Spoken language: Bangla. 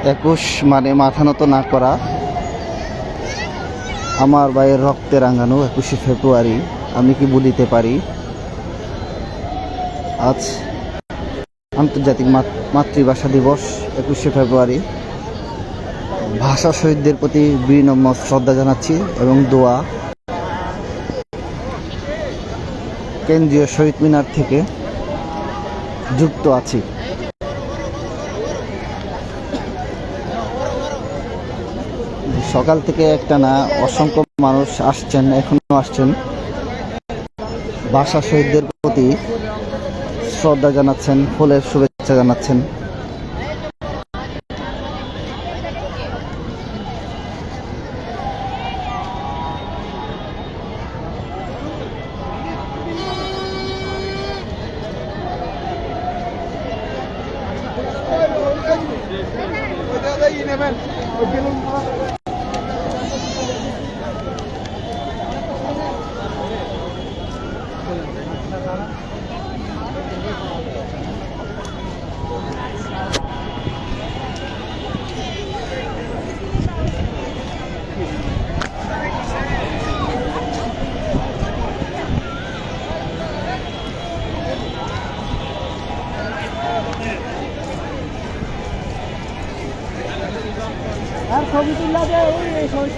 21 মানে মাথা নত না করা, আমার ভাইয়ের রক্তে রাঙানো 21শে ফেব্রুয়ারি। আমি কি বলিতে পারি? আজ আন্তর্জাতিক মাতৃভাষা দিবস 21শে ফেব্রুয়ারি। ভাষা শহীদদের প্রতি বিনম্র শ্রদ্ধা জানাচ্ছি এবং দোয়া। কেন্দ্রীয় শহীদ মিনার থেকে যুক্ত আছি। সকাল থেকে একটানা অসংখ্য মানুষ আসছেন, এখনো আসছেন। ভাষা শহীদদের প্রতি শ্রদ্ধা জানাচ্ছেন, ফুলের শুভেচ্ছা জানাচ্ছেন। আর ছবি তুললা যায় ওই